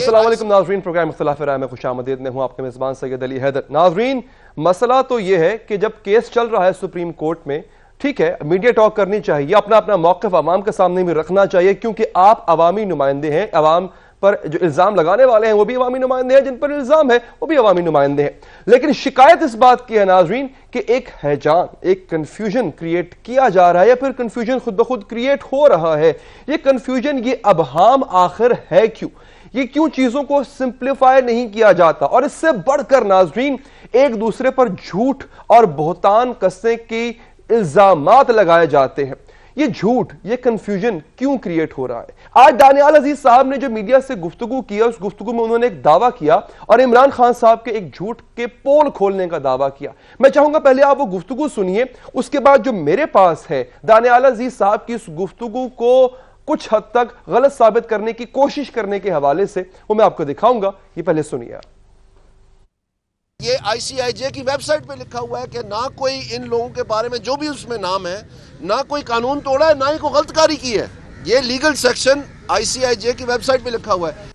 السلام علیکم ناظرین، پروگرام اختلاف رائے میں خوش آمدید، میں ہوں آپ کے میزبان سید علی حیدر۔ ناظرین، مسئلہ تو یہ ہے کہ جب کیس چل رہا ہے سپریم کورٹ میں، ٹھیک ہے، میڈیا ٹاک کرنی چاہیے، اپنا اپنا موقف عوام کے سامنے بھی رکھنا چاہیے، کیونکہ آپ عوامی نمائندے ہیں، عوام پر جو الزام لگانے والے ہیں وہ بھی عوامی نمائندے ہیں، جن پر الزام ہے وہ بھی عوامی نمائندے ہیں۔ لیکن شکایت اس بات کی ہے ناظرین کہ ایک ہیجان، ایک کنفیوژن کریٹ کیا جا رہا ہے، یا پھر کنفیوژن خود بخود کریٹ ہو رہا ہے۔ یہ کنفیوژن، یہ ابہام آخر ہے کیوں؟ یہ کیوں چیزوں کو سمپلیفائی نہیں کیا جاتا؟ اور اس سے بڑھ کر ناظرین، ایک دوسرے پر جھوٹ اور بہتان کسنے کی الزامات لگائے جاتے ہیں۔ یہ جھوٹ، یہ کنفیوژن کیوں کریٹ ہو رہا ہے؟ آج دانیال عزیز صاحب نے جو میڈیا سے گفتگو کیا، اس گفتگو میں انہوں نے ایک دعویٰ کیا اور عمران خان صاحب کے ایک جھوٹ کے پول کھولنے کا دعویٰ کیا۔ میں چاہوں گا پہلے آپ وہ گفتگو سنیے، اس کے بعد جو میرے پاس ہے دانیال عزیز صاحب کی اس گفتگو کو کچھ حد تک غلط ثابت کرنے کی کوشش کرنے کے حوالے سے، وہ میں آپ کو دکھاؤں گا۔ یہ پہلے سنیے۔ یہ آئی سی آئی جے کی ویب سائٹ پہ لکھا ہوا ہے کہ نہ کوئی ان لوگوں کے بارے میں جو بھی اس میں نام ہے، نہ کوئی قانون توڑا ہے، نہ ہی کوئی غلط کاری کی ہے۔ یہ لیگل سیکشن آئی سی آئی جے کی ویب سائٹ پہ لکھا ہوا ہے۔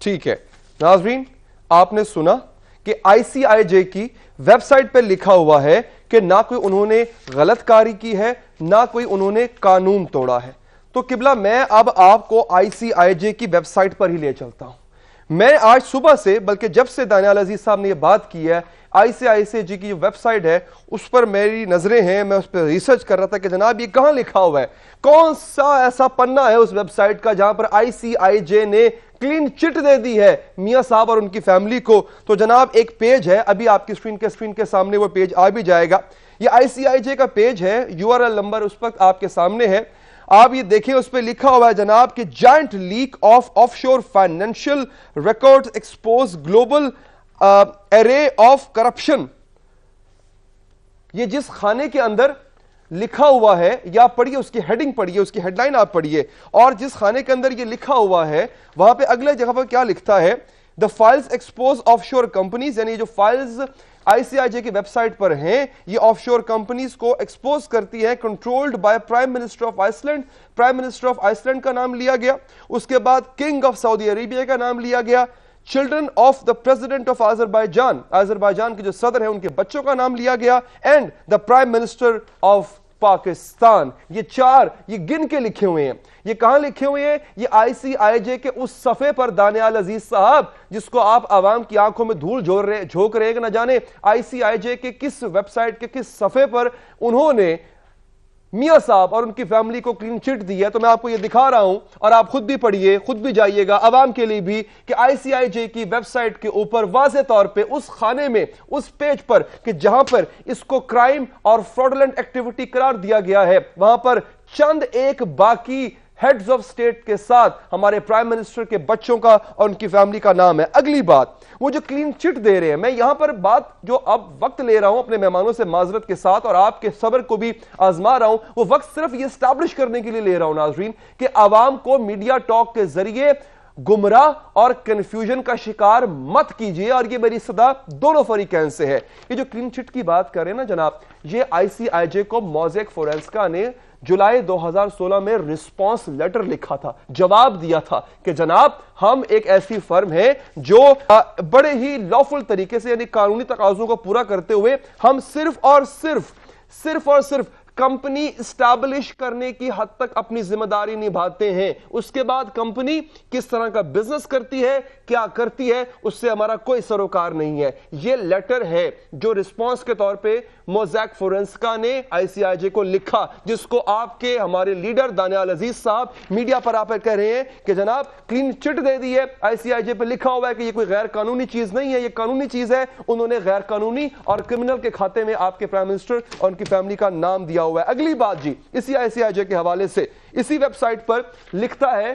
ٹھیک ہے ناظرین، آپ نے سنا کہ آئی سی آئی جے کی ویب سائٹ پہ لکھا ہوا ہے کہ نہ کوئی انہوں نے غلط کاری کی ہے، نہ کوئی انہوں نے قانون توڑا ہے۔ تو قبلہ، میں اب آپ کو آئی سی آئی جے کی ویب سائٹ پر ہی لے چلتا ہوں۔ میں آج صبح سے، بلکہ جب سے دانیال عزیز صاحب نے یہ بات کی ہے، آئی سی آئی جے کی ویب سائٹ ہے، اس پر میری نظریں ہیں، میں اس پر ریسرچ کر رہا تھا کہ جناب یہ کہاں لکھا ہوا ہے، کون سا ایسا پنا ہے اس ویب سائٹ کا جہاں پر آئی سی آئی جے نے کلین چٹ دے دی ہے میاں صاحب اور ان کی فیملی کو۔ تو جناب ایک پیج ہے، ابھی آپ کی اسکرین کے سامنے وہ پیج آ بھی جائے گا۔ یہ آئی سی آئی جے کا پیج ہے، یو آر ایل نمبر اس وقت آپ کے سامنے ہے، آپ یہ دیکھیں، اس پہ لکھا ہوا ہے جناب کہ giant leak of offshore financial record expose global array of corruption. یہ جس خانے کے اندر لکھا ہوا ہے، یا پڑھیے اس کی ہیڈنگ پڑھیے، اس کی ہیڈ لائن آپ پڑھیے، اور جس خانے کے اندر یہ لکھا ہوا ہے وہاں پہ اگلے جگہ پر کیا لکھتا ہے؟ The files expose offshore companies، یعنی جو فائلز آئی سی آئی جے کی ویب سائٹ پر ہیں، یہ آف شور کمپنیز کو ایکسپوز کرتی ہیں، controlled by prime minister of Iceland. Prime minister of Iceland کا نام لیا گیا، اس کے بعد کنگ آف سعودی عربیہ کا نام لیا گیا، children of the president of Azerbaijan, Azerbaijan کے جو صدر ہیں ان کے بچوں کا نام لیا گیا، and the prime minister of Pakistan. یہ چار، یہ گن کے لکھے ہوئے ہیں۔ یہ کہاں لکھے ہوئے ہیں؟ یہ آئی سی آئی جے کے اس صفحے پر دانیال عزیز صاحب، جس کو آپ عوام کی آنکھوں میں دھول جھونک رہے ہیں کہ نہ جانے آئی سی آئی جے کے کس ویب سائٹ کے کس صفحے پر انہوں نے میاں صاحب اور ان کی فیملی کو کلین چٹ دی ہے۔ تو میں آپ کو یہ دکھا رہا ہوں، اور آپ خود بھی پڑھیے، خود بھی جائیے گا، عوام کے لیے بھی، کہ آئی سی آئی جے کی ویب سائٹ کے اوپر واضح طور پہ اس خانے میں، اس پیج پر کہ جہاں پر اس کو کرائم اور فراڈولنٹ ایکٹیویٹی قرار دیا گیا ہے، وہاں پر چند ایک باقی ہیڈز آف سٹیٹ کے ساتھ ہمارے پرائم منسٹر کے بچوں کا اور ان کی فیملی کا نام ہے۔ اگلی بات، وہ جو کلین چٹ دے رہے ہیں، میں یہاں پر بات جو اب وقت لے رہا ہوں اپنے مہمانوں سے معذرت کے ساتھ، اور آپ کے صبر کو بھی آزما رہا ہوں، وہ وقت صرف یہ اسٹیبلش کرنے کے لیے لے رہا ہوں ناظرین کہ عوام کو میڈیا ٹاک کے ذریعے گمراہ اور کنفیوژن کا شکار مت کیجئے، اور یہ میری صدا دونوں فریقین سے ہے۔ یہ جو کلین چٹ کی بات کر رہے ہیں نا جناب، یہ آئی سی آئی جے کو موزیک فورینسکا نے جولائی 2016 میں رسپانس لیٹر لکھا تھا، جواب دیا تھا کہ جناب ہم ایک ایسی فرم ہے جو بڑے ہی لافل طریقے سے، یعنی قانونی تقاضوں کو پورا کرتے ہوئے، ہم صرف اور صرف کمپنی اسٹیبلش کرنے کی حد تک اپنی ذمہ داری نبھاتے ہیں۔ اس کے بعد کمپنی کس طرح کا بزنس کرتی ہے، کیا کرتی ہے، اس سے ہمارا کوئی سروکار نہیں ہے۔ یہ لیٹر ہے جو رسپانس کے طور پہ موزیک فورینسکا نے آئی سی آئی جے کو لکھا، جس کو آپ کے ہمارے لیڈر دانیال عزیز صاحب میڈیا پر آپ کہہ رہے ہیں کہ جناب کلین چٹ دے دی ہے، آئی سی آئی جے پہ لکھا ہوا ہے کہ یہ کوئی غیر قانونی چیز نہیں ہے، یہ قانونی چیز ہے۔ انہوں نے غیر قانونی اور کرمنل کے کھاتے میں آپ کے پرائم منسٹر اور ان کی فیملی کا نام دیا ہوا ہے۔ اگلی بات جی، اسی آئی سی آئی جے کے حوالے سے اسی ویب سائٹ پر لکھتا ہے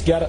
11,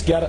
11,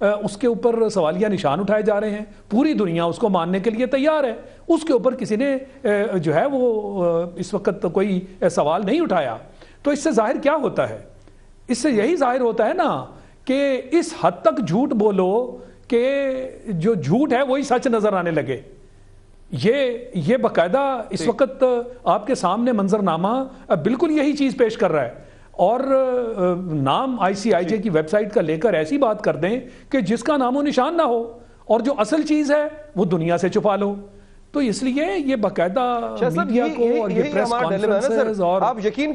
اس کے اوپر سوالیہ نشان اٹھائے جا رہے ہیں, پوری دنیا اس کو ماننے کے لیے تیار ہے, اس کے اوپر کسی نے جو ہے وہ اس وقت کوئی سوال نہیں اٹھایا. تو اس سے ظاہر کیا ہوتا ہے؟ اس سے یہی ظاہر ہوتا ہے نا کہ اس حد تک جھوٹ بولو کہ جو جھوٹ ہے وہی سچ نظر آنے لگے. یہ باقاعدہ اس وقت آپ کے سامنے منظرنامہ بالکل یہی چیز پیش کر رہا ہے, اور نام ICIJ کی ویب سائٹ کا لے کر ایسی بات کر دیں کہ جس کا نام و نشان نہ ہو, اور جو اصل چیز ہے وہ دنیا سے چھپا لو. تو اس لیے یہ باقاعدہ میڈیا کو اور یہ پریس کانفرنسز, اور آپ یقین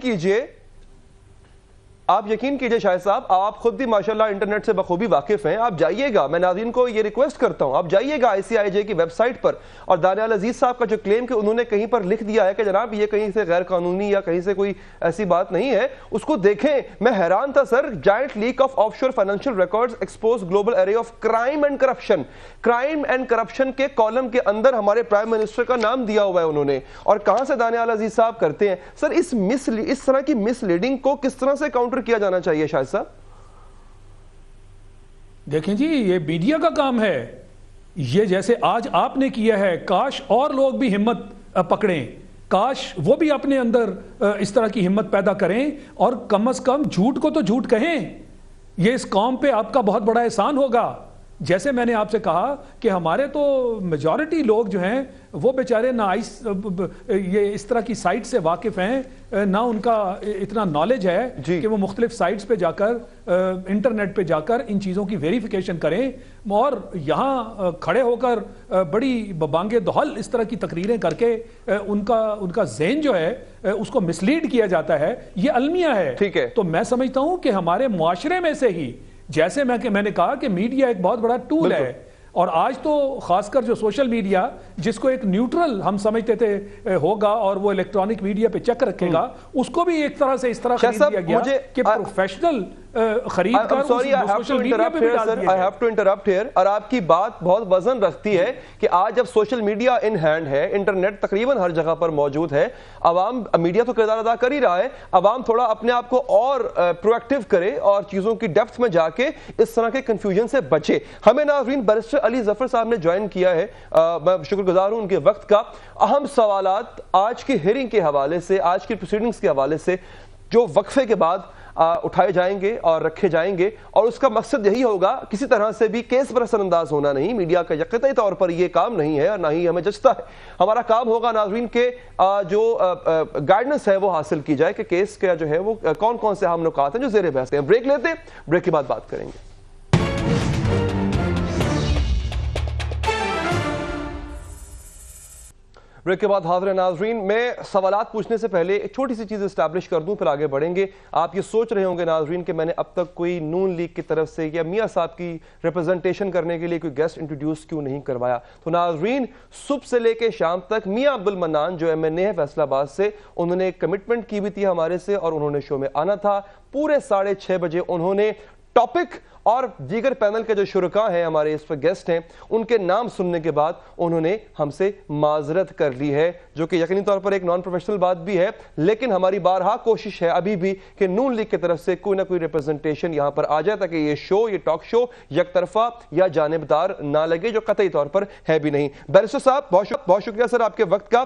کیجئے شاہد صاحب, آپ خود بھی ماشاءاللہ انٹرنیٹ سے بخوبی واقف ہیں, آپ جائیے گا, میں ناظرین کو یہ ریکویسٹ کرتا ہوں, آپ جائیے گا ICIJ کی ویب سائٹ پر, اور دانیال عزیز صاحب کا جو کلیم کہ انہوں نے کہیں پر لکھ دیا ہے کہ جناب یہ کہیں سے غیر قانونی یا کہیں سے کوئی ایسی بات نہیں ہے, اس کو دیکھیں. میں حیران تھا sir. Giant leak of offshore financial records expose global array of crime and corruption. Crime and corruption کے کالم کے اندر ہمارے پرائم منسٹر کا نام دیا ہوا ہے انہوں نے, اور کہاں سے دانیال عزیز صاحب کرتے ہیں سر. اس طرح کی مس لیڈنگ کو کس طرح سے کاؤنٹر کیا جانا چاہیے شاہد صاحب؟ دیکھیں جی, یہ میڈیا کا کام ہے. یہ جیسے آج آپ نے کیا ہے, کاش اور لوگ بھی ہمت پکڑیں, کاش وہ بھی اپنے اندر اس طرح کی ہمت پیدا کریں, اور کم از کم جھوٹ کو تو جھوٹ کہیں. یہ اس قوم پہ آپ کا بہت بڑا احسان ہوگا. جیسے میں نے آپ سے کہا کہ ہمارے تو میجورٹی لوگ جو ہیں وہ بیچارے نہ یہ اس طرح کی سائٹ سے واقف ہیں, نہ ان کا اتنا نالج ہے کہ وہ مختلف سائٹس پہ جا کر, انٹرنیٹ پہ جا کر ان چیزوں کی ویریفیکیشن کریں, اور یہاں کھڑے ہو کر بڑی بانگے دہل اس طرح کی تقریریں کر کے ان کا ذہن جو ہے اس کو مسلیڈ کیا جاتا ہے. یہ المیہ ہے. تو میں سمجھتا ہوں کہ ہمارے معاشرے میں سے ہی, جیسے میں نے کہا کہ میڈیا ایک بہت بڑا ٹول ہے, اور آج تو خاص کر جو سوشل میڈیا جس کو ایک نیوٹرل ہم سمجھتے تھے ہوگا اور وہ الیکٹرانک میڈیا پہ چیک رکھے گا, اس کو بھی ایک طرح سے اس طرح خرید دیا گیا کہ پروفیشنل خرید کر سوشل میڈیا پہ بھی ڈال دیا I have to interrupt here. اور آپ کی بات بہت وزن رکھتی ہے کہ آج جب سوشل میڈیا ان ہینڈ ہے, انٹرنیٹ تقریباً ہر جگہ پر موجود ہے, عوام, میڈیا تو کردار ادا کر ہی رہا ہے, عوام تھوڑا اپنے آپ کو اور پرو ایکٹیو کرے اور چیزوں کی ڈیپتھ میں جا کے اس طرح کے کنفیوژن سے بچے. ہمیں ناظرین بیرسٹر علی ظفر صاحب نے جوائن کیا ہے, میں شکر گزار ہوں ان کے وقت کا. اہم سوالات آج کی ہیئرنگ کے حوالے سے, آج کی پروسیڈنگز کے حوالے سے جو وقفے کے بعد اٹھائے جائیں گے اور رکھے جائیں گے, اور اس کا مقصد یہی ہوگا, کسی طرح سے بھی کیس پر اثر انداز ہونا نہیں. میڈیا کا قطعی طور پر یہ کام نہیں ہے اور نہ ہی ہمیں جچتا ہے. ہمارا کام ہوگا ناظرین کے جو گائیڈنس ہے وہ حاصل کی جائے کہ کیس کا جو ہے وہ کون کون سے اہم نکات ہیں جو زیر بحث ہیں. بریک لیتے ہیں, بریک کے بعد بات کریں گے. بریک کے بعد حاضر ناظرین, میں سوالات پوچھنے سے پہلے ایک چھوٹی سی چیز اسٹیبلش کر دوں, پھر آگے بڑھیں گے. آپ یہ سوچ رہے ہوں گے ناظرین کہ میں نے اب تک کوئی نون لیگ کی طرف سے یا میاں صاحب کی ریپرزنٹیشن کرنے کے لیے کوئی گیسٹ انٹروڈیوس کیوں نہیں کروایا. تو ناظرین, صبح سے لے کے شام تک میاں عبد المنان جو MNA ہے فیصل آباد سے, انہوں نے کمٹمنٹ کی بھی تھی ہمارے سے, اور انہوں نے شو میں آنا تھا. پورے 6:30 بجے انہوں نے ٹاپک اور دیگر پینل کے جو شرکاء ہیں ہمارے اس پر گیسٹ ہیں ان کے نام سننے کے بعد انہوں نے ہم سے معذرت کر لی ہے, جو کہ یقینی طور پر ایک نان پروفیشنل بات بھی ہے, لیکن ہماری بارہا کوشش ہے ابھی بھی کہ نون لیگ کی طرف سے کوئی نہ کوئی ریپرزنٹیشن یہاں پر آ جائے تاکہ یہ شو, یہ ٹاک شو یک طرفہ یا جانبدار نہ لگے, جو قطعی طور پر ہے بھی نہیں. بیرسٹر صاحب بہت شکریہ سر آپ کے وقت کا.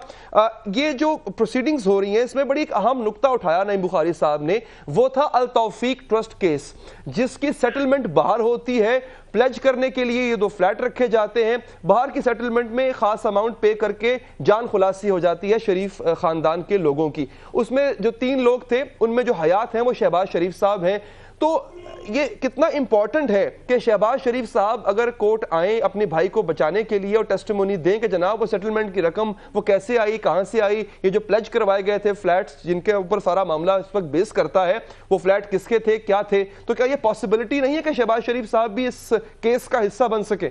یہ جو پروسیڈنگز ہو رہی ہیں اس میں بڑی ایک اہم نقطہ اٹھایا نعیم بخاری صاحب نے, وہ تھا التوفیق ٹرسٹ کیس, جس کی سیٹلمنٹ باہر ہوتی ہے. پلیج کرنے کے لیے یہ 2 فلیٹ رکھے جاتے ہیں, باہر کی سیٹلمنٹ میں خاص اماؤنٹ پے کر کے جان خلاصی ہو جاتی ہے شریف خاندان کے لوگوں کی. اس میں جو 3 لوگ تھے ان میں جو حیات ہیں وہ شہباز شریف صاحب ہیں. تو یہ کتنا امپورٹنٹ ہے کہ شہباز شریف صاحب اگر کورٹ آئیں اپنے بھائی کو بچانے کے لیے اور ٹیسٹیمونی دیں کہ جناب وہ سیٹلمنٹ کی رقم وہ کیسے آئی, کہاں سے آئی, یہ جو پلیج کروائے گئے تھے فلیٹس جن کے اوپر سارا معاملہ اس وقت بیس کرتا ہے, وہ فلیٹ کس کے تھے, کیا تھے. تو کیا یہ پاسبلٹی نہیں ہے کہ شہباز شریف صاحب بھی اس کیس کا حصہ بن سکے؟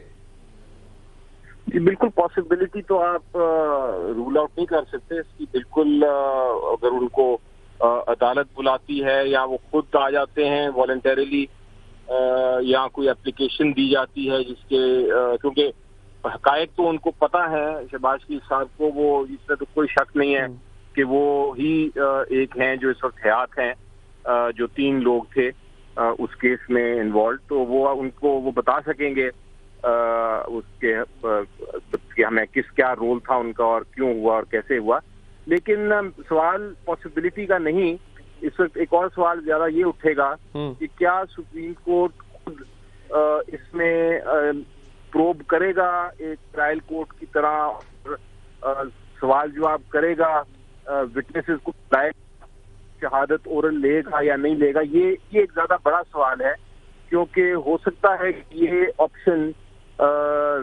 جی بالکل پاسبلٹی تو آپ رول آؤٹ نہیں کر سکتے اس کی. بالکل اگر ان کو عدالت بلاتی ہے یا وہ خود آ جاتے ہیں والنٹریلی, یا کوئی اپلیکیشن دی جاتی ہے جس کے, کیونکہ حقائق تو ان کو پتہ ہے شہباز شریف صاحب کو, وہ اس میں تو کوئی شک نہیں ہے کہ وہ ہی ایک ہیں جو اس وقت حیات ہیں, جو 3 لوگ تھے. اس کیس میں انوالوڈ، تو وہ ان کو وہ بتا سکیں گے اس کے کہ ہمیں کیا رول تھا ان کا اور کیوں ہوا اور کیسے ہوا. لیکن سوال پاسبلٹی کا نہیں، اس وقت ایک اور سوال زیادہ یہ اٹھے گا کہ کیا سپریم کورٹ خود اس میں پروب کرے گا ایک ٹرائل کورٹ کی طرح، سوال جواب کرے گا، وٹنسز کو بلائے، شہادت اورل لے گا یا نہیں لے گا. یہ ایک زیادہ بڑا سوال ہے، کیونکہ ہو سکتا ہے کہ یہ آپشن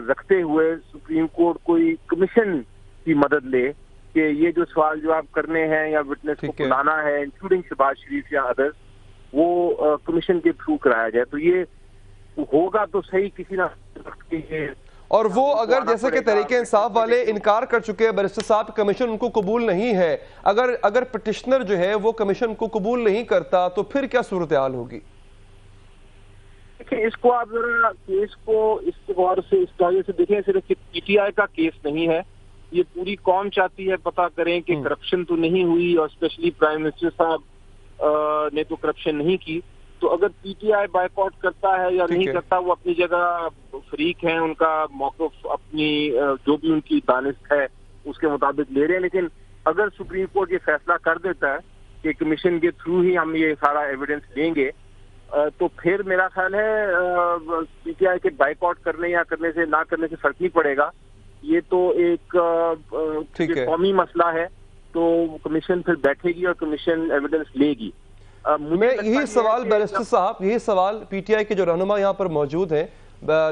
رکھتے ہوئے سپریم کورٹ کوئی کمیشن کی مدد لے کہ یہ جو سوال جواب کرنے ہیں یا وٹنس کو بلانا ہے انکلوڈنگ شہباز شریف یا ادرس، وہ کمیشن کے تھرو کرایا جائے. تو یہ ہوگا تو صحیح کسی نہ وقت کے، اور وہ اگر جیسے کہ تحریک انصاف والے انکار کر چکے ہیں بیرسٹر صاحب، کمیشن ان کو قبول نہیں ہے، اگر پٹیشنر جو ہے وہ کمیشن کو قبول نہیں کرتا تو پھر کیا صورتحال ہوگی؟ دیکھیں اس کو آپ ذرا کیس کو اس غور سے اس طرح سے دیکھیں، صرف پی ٹی آئی کا کیس نہیں ہے، یہ پوری قوم چاہتی ہے پتہ کریں کہ کرپشن تو نہیں ہوئی، اور اسپیشلی پرائم منسٹر صاحب نے تو کرپشن نہیں کی. تو اگر P T I bike out کرتا ہے یا نہیں کرتا، وہ اپنی جگہ فریق ہیں، ان کا موقف اپنی جو بھی ان کی دانست ہے اس کے مطابق لے رہے ہیں. لیکن اگر سپریم کورٹ یہ فیصلہ کر دیتا ہے کہ کمیشن کے تھرو ہی ہم یہ سارا ایویڈنس لیں گے، تو پھر میرا خیال ہے پی ٹی آئی کے بائیک آؤٹ کرنے یا کرنے سے نہ کرنے سے فرق نہیں پڑے گا. یہ تو ایک قومی مسئلہ ہے، تو کمیشن پھر بیٹھے گی اور کمیشن ایویڈنس لے گی. میں یہی سوال بیرسٹر صاحب، یہی سوال پی ٹی آئی کے جو رہنما یہاں پر موجود ہیں،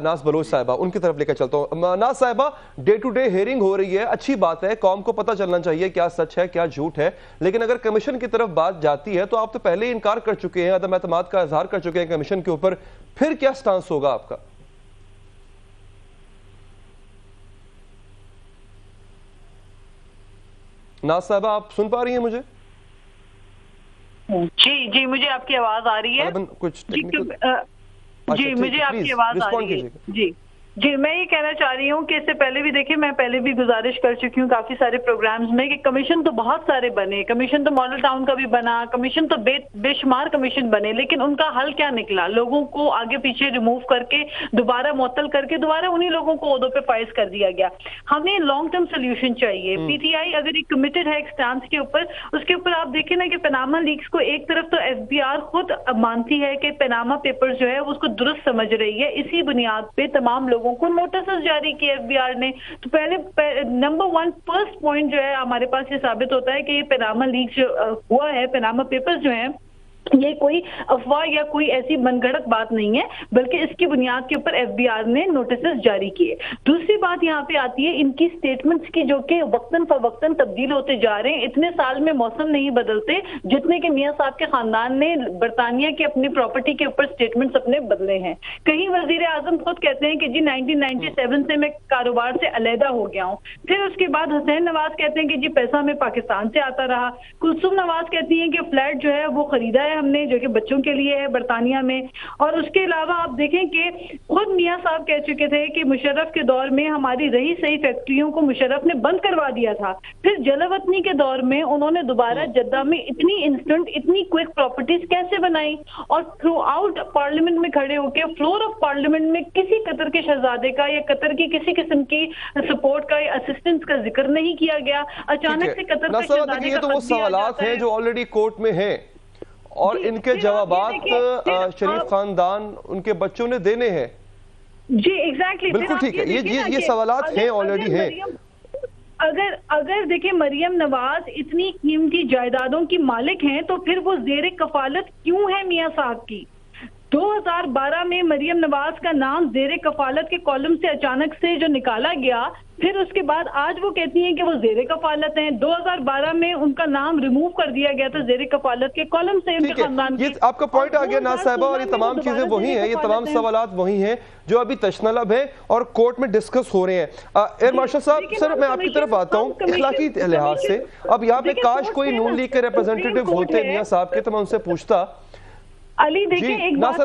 ناز بلوچ صاحبہ، ان کی طرف لے کر چلتا ہوں. ناز صاحبہ، ڈے ٹو ڈے ہیئرنگ ہو رہی ہے، اچھی بات ہے، قوم کو پتہ چلنا چاہیے کیا سچ ہے کیا جھوٹ ہے، لیکن اگر کمیشن کی طرف بات جاتی ہے تو آپ تو پہلے ہی انکار کر چکے ہیں، عدم اعتماد کا اظہار کر چکے ہیں کمیشن کے اوپر، پھر کیا سٹانس ہوگا آپ کا؟ ناز صاحبہ آپ سن پا رہی ہیں مجھے؟ جی مجھے آپ کی آواز آ رہی ہے. جی مجھے آپ کی آواز آ رہی ہے. جی میں یہ کہنا چاہ رہی ہوں کہ اس سے پہلے بھی دیکھیں، میں پہلے بھی گزارش کر چکی ہوں کافی سارے پروگرامز میں کہ کمیشن تو بہت سارے بنے، کمیشن تو ماڈل ٹاؤن کا بھی بنا، کمیشن تو بے شمار کمیشن بنے، لیکن ان کا حل کیا نکلا؟ لوگوں کو آگے پیچھے ریموو کر کے دوبارہ معطل کر کے دوبارہ انہی لوگوں کو عہدوں پہ فائز کر دیا گیا. ہمیں لانگ ٹرم سولوشن چاہیے. پی ٹی آئی اگر ایک کمیٹڈ ہے ایک سٹانس کے اوپر، اس کے اوپر آپ دیکھیں نا کہ پاناما لیکس کو ایک طرف تو ایف بی آر خود مانتی ہے کہ پاناما پیپر جو ہے اس کو درست سمجھ رہی ہے، اسی بنیاد پہ تمام لوگوں کو نوٹسز جاری کی ایف بی آر نے. تو پہلے نمبر 1 فرسٹ پوائنٹ جو ہے ہمارے پاس یہ ثابت ہوتا ہے کہ یہ پاناما لیکس جو ہوا ہے، پاناما پیپرز جو ہیں، یہ کوئی افواہ یا کوئی ایسی من گھڑت بات نہیں ہے، بلکہ اس کی بنیاد کے اوپر ایف بی آر نے نوٹسز جاری کیے. دوسری بات یہاں پہ آتی ہے ان کی سٹیٹمنٹس کی، جو کہ وقتاً فوقتاً تبدیل ہوتے جا رہے ہیں. اتنے سال میں موسم نہیں بدلتے جتنے کہ میاں صاحب کے خاندان نے برطانیہ کی اپنی پراپرٹی کے اوپر سٹیٹمنٹس اپنے بدلے ہیں. کہیں وزیر اعظم خود کہتے ہیں کہ جی 1997 سے میں کاروبار سے علیحدہ ہو گیا ہوں. پھر اس کے بعد حسین نواز کہتے ہیں کہ جی پیسہ میں پاکستان سے آتا رہا. کلثوم نواز کہتی ہیں کہ فلیٹ جو ہے وہ خریدا ہے ہم نے، جو کہ بچوں کے لیے ہے برطانیہ میں. اور اس کے علاوہ آپ دیکھیں کہ خود میاں صاحب کہہ چکے تھے کہ مشرف کے دور میں ہماری رہی سہی فیکٹریوں کو مشرف نے بند کروا دیا تھا. پھر جلاوطنی کے دور میں انہوں نے دوبارہ جدہ میں اتنی انسٹنٹ اتنی کوئک پراپرٹیز کیسے بنائی، اور تھرو آؤٹ پارلیمنٹ میں کھڑے ہو کے فلور آف پارلیمنٹ میں کسی قطر کے شہزادے کا یا قطر کی کسی قسم کی سپورٹ کا یا اسسٹنس کا ذکر نہیں کیا گیا. اچانک سے قطر کے شہزادے کا تو وہ سوالات ہیں جو آلریڈی کورٹ میں ہیں، اور ان کے جوابات شریف خاندان ان کے بچوں نے دینے ہیں. جی ایگزیکٹلی، بالکل ٹھیک ہے، یہ سوالات ہیں آلریڈی ہیں. اگر دیکھیں مریم نواز اتنی قیمتی جائیدادوں کی مالک ہیں تو پھر وہ زیر کفالت کیوں ہے میاں صاحب کی؟ 2012 میں مریم نواز کا نام زیر کفالت کے کالم سے اچانک سے جو نکالا گیا، پھر اس کے بعد آج وہ کہتی ہیں کہ وہ زیر کفالت ہیں. 2012 میں ان کا نام ریموو کر دیا گیا تھا زیر کفالت کے کالم سے ان کے خاندان کے. یہ آپ کا پوائنٹ آ گیا ناز صاحبہ، اور یہ تمام چیزیں وہی ہیں، یہ تمام سوالات وہی ہیں جو ابھی تشنلب ہیں اور کورٹ میں ڈسکس ہو رہے ہیں. ایئر مارشل صاحب، سر میں آپ کی طرف آتا ہوں. اخلاقی لحاظ سے اب یہاں پہ کاش کوئی نون لیگ کے ریپرزینٹیٹو ہوتے میاں صاحب کے، تو میں ان سے پوچھتا. علی دیکھیں ایک بات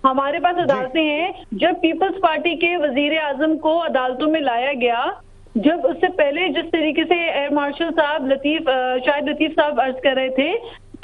ہمارے پاس عدالتیں ہیں. جب پیپلز پارٹی کے وزیر اعظم کو عدالتوں میں لایا گیا، جب اس سے پہلے جس طریقے سے ایئر مارشل صاحب شاہد لطیف صاحب عرض کر رہے تھے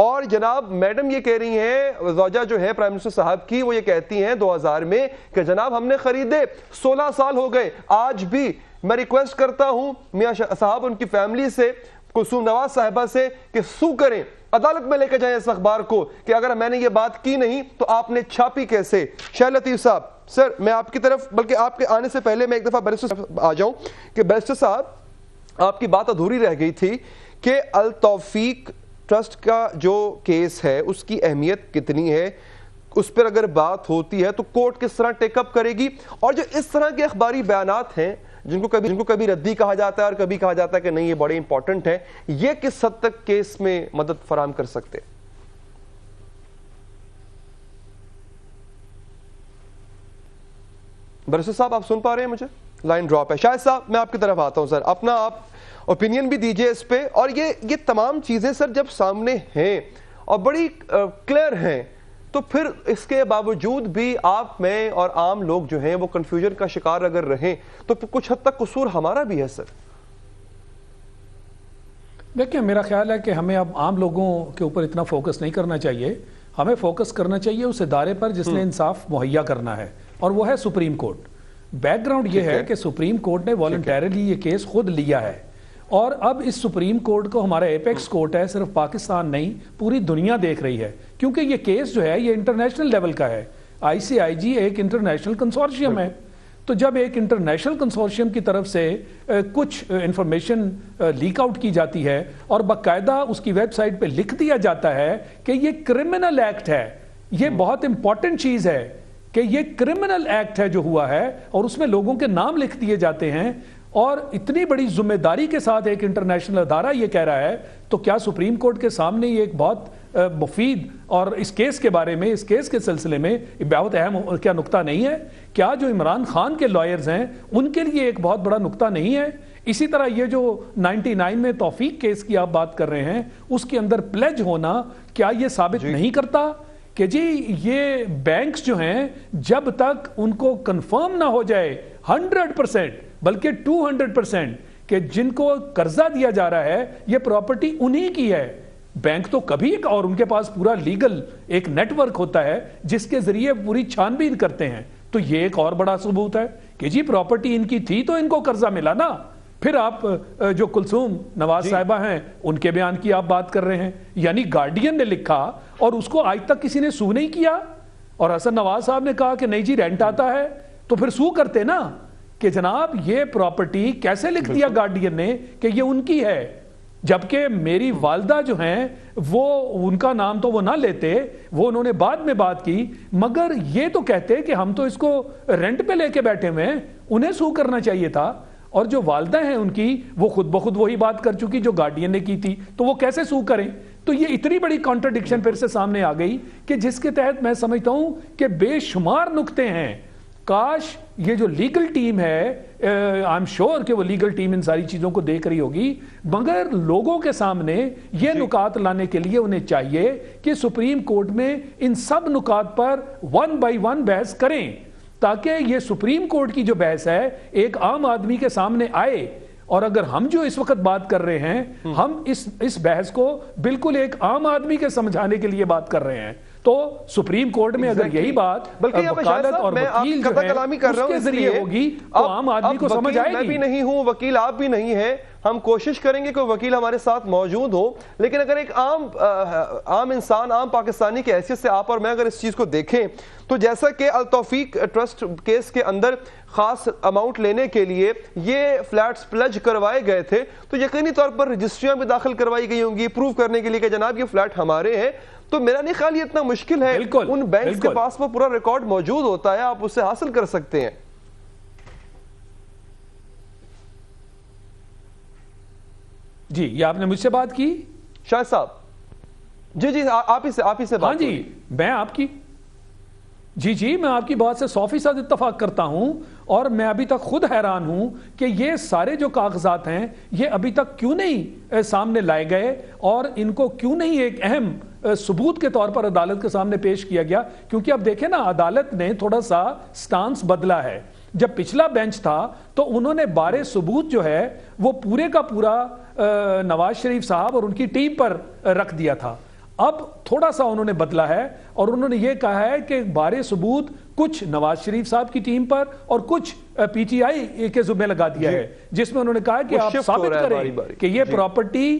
اور جناب میڈم یہ کہہ رہی ہیں, زوجہ جو ہے پرائم منسٹر صاحب کی, وہ یہ کہتی ہیں 2000 میں کہ جناب ہم نے خریدے, 16 سال ہو گئے, آج بھی میں ریکویسٹ کرتا ہوں میاں صاحب ان کی فیملی سے, کلثوم نواز صاحبہ سے, کہ سو کریں, عدالت میں لے کے جائیں اس اخبار کو کہ اگر میں نے یہ بات کی نہیں تو آپ نے چھاپی کیسے. شاہ لطیف صاحب, سر میں آپ کی طرف, بلکہ آپ کے آنے سے پہلے میں ایک دفعہ بیرسٹر صاحب آ جاؤں کہ بیرسٹر صاحب آپ کی بات ادھوری رہ گئی تھی کہ التوفیق ٹرسٹ کا جو کیس ہے اس کی اہمیت کتنی ہے, اس پر اگر بات ہوتی ہے تو کورٹ کس طرح ٹیک اپ کرے گی, اور جو اس طرح کے اخباری بیانات ہیں جن کو کبھی ردی کہا جاتا ہے اور کبھی کہا جاتا ہے کہ نہیں یہ بڑے امپورٹنٹ ہیں, یہ کس حد تک کیس میں مدد فراہم کر سکتے ہیں؟ برسر صاحب آپ سن پا رہے ہیں مجھے؟ لائن ڈراپ ہے. شاہد صاحب میں آپ کی طرف آتا ہوں سر, اپنا آپ اوپینین بھی دیجئے اس پہ. اور یہ تمام چیزیں سر جب سامنے ہیں اور بڑی کلیئر ہیں تو پھر اس کے باوجود بھی آپ میں اور عام لوگ جو ہیں وہ کنفیوژن کا شکار اگر رہیں تو کچھ حد تک قصور ہمارا بھی ہے سر. دیکھیں میرا خیال ہے کہ ہمیں اب عام لوگوں کے اوپر اتنا فوکس نہیں کرنا چاہیے, ہمیں فوکس کرنا چاہیے اس ادارے پر جس نے انصاف مہیا کرنا ہے, اور وہ ہے سپریم کورٹ. بیک گراؤنڈ یہ ہے کہ سپریم کورٹ نے والنٹیرلی یہ کیس خود لیا ہے, اور اب اس سپریم کورٹ کو ہمارا ایپیکس کورٹ ہے, صرف پاکستان نہیں پوری دنیا دیکھ رہی ہے, کیونکہ یہ کیس جو ہے یہ انٹرنیشنل لیول کا ہے. ICIG ایک انٹرنیشنل کنسورشیم ہے, تو جب ایک انٹرنیشنل کنسورشیم کی طرف سے کچھ انفارمیشن لیک آؤٹ کی جاتی ہے اور باقاعدہ اس کی ویب سائٹ پہ لکھ دیا جاتا ہے کہ یہ کرمنل ایکٹ ہے, یہ بہت امپورٹنٹ چیز ہے کہ یہ کرمنل ایکٹ ہے جو ہوا ہے, اور اس میں لوگوں کے نام لکھ دیے جاتے ہیں, اور اتنی بڑی ذمہ داری کے ساتھ ایک انٹرنیشنل ادارہ یہ کہہ رہا ہے, تو کیا سپریم کورٹ کے سامنے یہ ایک بہت مفید, اور اس کیس کے بارے میں, اس کیس کے سلسلے میں بہت اہم کیا نقطہ نہیں ہے؟ کیا جو عمران خان کے لائرز ہیں ان کے لیے ایک بہت بڑا نقطہ نہیں ہے؟ اسی طرح یہ جو 99 میں توفیق کیس کی آپ بات کر رہے ہیں, اس کے اندر پلیج ہونا کیا یہ ثابت نہیں کرتا کہ جی یہ بینکس جو ہیں جب تک ان کو کنفرم نہ ہو جائے 100% بلکہ 200% کہ جن کو قرضہ دیا جا رہا ہے یہ پراپرٹی انہی کی ہے, بینک تو کبھی, اور ان کے پاس پورا لیگل ایک نیٹ ورک ہوتا ہے جس کے ذریعے پوری چھان بین کرتے ہیں, تو یہ ایک اور بڑا ثبوت ہے کہ جی پراپرٹی ان کی تھی تو ان کو قرضہ ملا نا. پھر آپ جو کلثوم نواز صاحبہ ہیں ان کے بیان کی آپ بات کر رہے ہیں, یعنی گارڈین نے لکھا اور اس کو آج تک کسی نے سو نہیں کیا, اور حسن نواز صاحب نے کہا کہ نہیں جی رینٹ آتا ہے, تو پھر سو کرتے نا کہ جناب یہ پراپرٹی کیسے لکھ دیا گارڈین نے کہ یہ ان کی ہے, جبکہ میری والدہ جو ہیں وہ ان کا نام تو وہ نہ لیتے, وہ انہوں نے بعد میں بات کی, مگر یہ تو کہتے کہ ہم تو اس کو رینٹ پہ لے کے بیٹھے ہوئے ہیں, انہیں سو کرنا چاہیے تھا. اور جو والدہ ہیں ان کی وہ خود بخود وہی بات کر چکی جو گارڈین نے کی تھی, تو وہ کیسے سو کریں؟ تو یہ اتنی بڑی کانٹرڈکشن پھر سے سامنے آ گئی کہ جس کے تحت میں سمجھتا ہوں کہ بے شمار نکتے ہیں. کاش یہ جو لیگل ٹیم ہے, آئی ایم شیور کہ وہ لیگل ٹیم ان ساری چیزوں کو دیکھ رہی ہوگی, مگر لوگوں کے سامنے یہ نکات لانے کے لیے انہیں چاہیے کہ سپریم کورٹ میں ان سب نکات پر 1 بائی 1 بحث کریں, تاکہ یہ سپریم کورٹ کی جو بحث ہے ایک عام آدمی کے سامنے آئے. اور اگر ہم جو اس وقت بات کر رہے ہیں, ہم اس بحث کو بالکل ایک عام آدمی کے سمجھانے کے لیے بات کر رہے ہیں, تو سپریم کورٹ میں اگر یہی بات وکالت اور وکیل جو ہے اس کے ذریعے ہوگی تو عام آدمی کو سمجھ آئے گی. میں بھی نہیں ہوں, وکیل آپ بھی نہیں ہیں, ہم کوشش کریں گے کہ وکیل ہمارے ساتھ موجود ہو, لیکن اگر ایک عام انسان, عام پاکستانی کی حیثیت سے آپ اور میں اگر اس چیز کو دیکھیں تو جیسا کہ التوفیق ٹرسٹ کیس کے اندر خاص اماؤنٹ لینے کے لیے یہ فلیٹس پلج کروائے گئے تھے, تو یقینی طور پر رجسٹریاں بھی داخل کروائی گئی ہوں گی پروف کرنے کے لیے کہ جناب یہ فلیٹ ہمارے ہیں. تو میرا نہیں خیال یہ اتنا مشکل ہے, ان بینکس کے پاس وہ پورا ریکارڈ موجود ہوتا ہے, آپ اسے حاصل کر سکتے ہیں. جی یہ آپ نے مجھ سے بات کی شاہد صاحب؟ جی آپ ہی سے بات. ہاں جی میں آپ کی میں آپ کی بات سے 100% اتفاق کرتا ہوں, اور میں ابھی تک خود حیران ہوں کہ یہ سارے جو کاغذات ہیں یہ ابھی تک کیوں نہیں سامنے لائے گئے, اور ان کو کیوں نہیں ایک اہم ثبوت کے طور پر عدالت کے سامنے پیش کیا گیا. کیونکہ اب دیکھیں نا, عدالت نے تھوڑا سا سٹانس بدلا ہے. جب پچھلا بینچ تھا تو انہوں نے بارے ثبوت جو ہے وہ پورے کا پورا نواز شریف صاحب اور ان کی ٹیم پر رکھ دیا تھا. اب تھوڑا سا انہوں نے بدلا ہے اور انہوں نے یہ کہا ہے کہ بارے ثبوت کچھ نواز شریف صاحب کی ٹیم پر اور کچھ پی ٹی آئی کے ذمہ لگا دیا ہے، جس میں انہوں نے کہا کہ آپ ثابت کریں کہ یہ پراپرٹی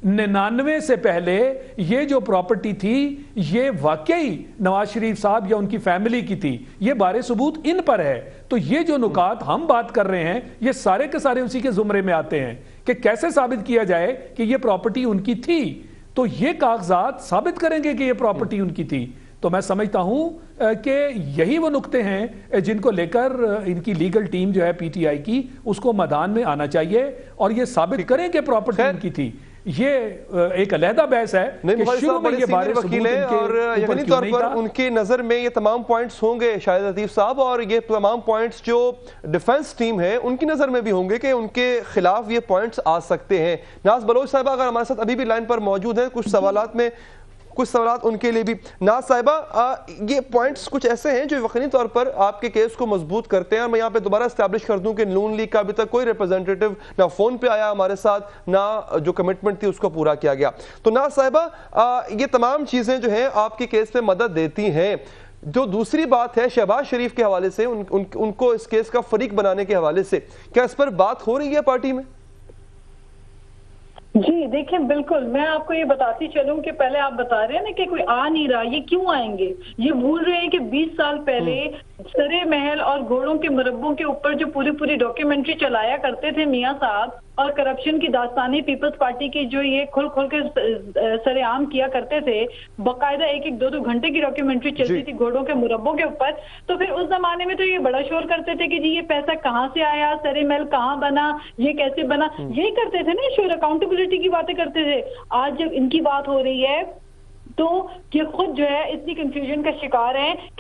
99 سے پہلے یہ جو پراپرٹی تھی یہ واقعی نواز شریف صاحب یا ان کی فیملی کی تھی، یہ بارے ثبوت ان پر ہے۔ تو یہ جو نکات ہم بات کر رہے ہیں یہ سارے کے سارے اسی کے زمرے میں آتے ہیں کہ کیسے ثابت کیا جائے کہ یہ پراپرٹی ان کی تھی، تو یہ کاغذات ثابت کریں گے کہ یہ پراپرٹی ان کی تھی۔ تو میں سمجھتا ہوں کہ یہی وہ نقطے ہیں جن کو لے کر ان کی لیگل ٹیم جو ہے پی ٹی آئی کی اس کو میدان میں آنا چاہیے اور یہ ثابت کریں کہ پراپرٹی ان کی تھی۔ یہ ایک علیحدہ بحث ہے کہ شروع میں یہ بارے وکیل ہیں اور یقینی طور پر ان کی نظر میں یہ تمام پوائنٹس ہوں گے شاہد لطیف صاحب، اور یہ تمام پوائنٹس جو ڈیفنس ٹیم ہے ان کی نظر میں بھی ہوں گے کہ ان کے خلاف یہ پوائنٹس آ سکتے ہیں۔ ناز بلوچ صاحبہ اگر ہمارے ساتھ ابھی بھی لائن پر موجود ہیں، کچھ سوالات ان کے لیے بھی۔ ناز صاحبہ یہ پوائنٹس کچھ ایسے ہیں جو یقینی طور پر آپ کے کیس کو مضبوط کرتے ہیں، اور میں یہاں پہ دوبارہ اسٹیبلش کر دوں کہ نون لیگ کا ابھی تک کوئی ریپرزینٹیٹو نہ فون پہ آیا ہمارے ساتھ، نہ جو کمٹمنٹ تھی اس کو پورا کیا گیا۔ تو ناز صاحبہ یہ تمام چیزیں جو ہیں آپ کے کیس میں مدد دیتی ہیں۔ جو دوسری بات ہے شہباز شریف کے حوالے سے، ان کو اس کیس کا فریق بنانے کے حوالے سے، کیا اس پر بات ہو رہی ہے پارٹی میں؟ جی دیکھیں بالکل، میں آپ کو یہ بتاتی چلوں کہ پہلے آپ بتا رہے ہیں نا کہ کوئی آ نہیں رہا، یہ کیوں آئیں گے؟ یہ بھول رہے ہیں کہ 20 سال پہلے سرے محل اور گھوڑوں کے مربوں کے اوپر جو پوری ڈاکیومنٹری چلایا کرتے تھے میاں صاحب، اور کرپشن کی داستانی پیپلز پارٹی کی جو یہ کھل کے سر عام کیا کرتے تھے، باقاعدہ 1-2 گھنٹے کی ڈاکیومنٹری چلتی تھی گھوڑوں کے مربوں کے اوپر، تو پھر اس زمانے میں تو یہ بڑا شور کرتے تھے کہ جی یہ پیسہ کہاں سے آیا، سرے محل کہاں بنا، یہ کیسے بنا، یہی کرتے تھے نا شور، اکاؤنٹیبلٹی کی باتیں کرتے تھے۔ آج جب ان کی بات ہو رہی ہے تو یہ خود جو ہے اتنی کنفیوژن کا شکار ہیں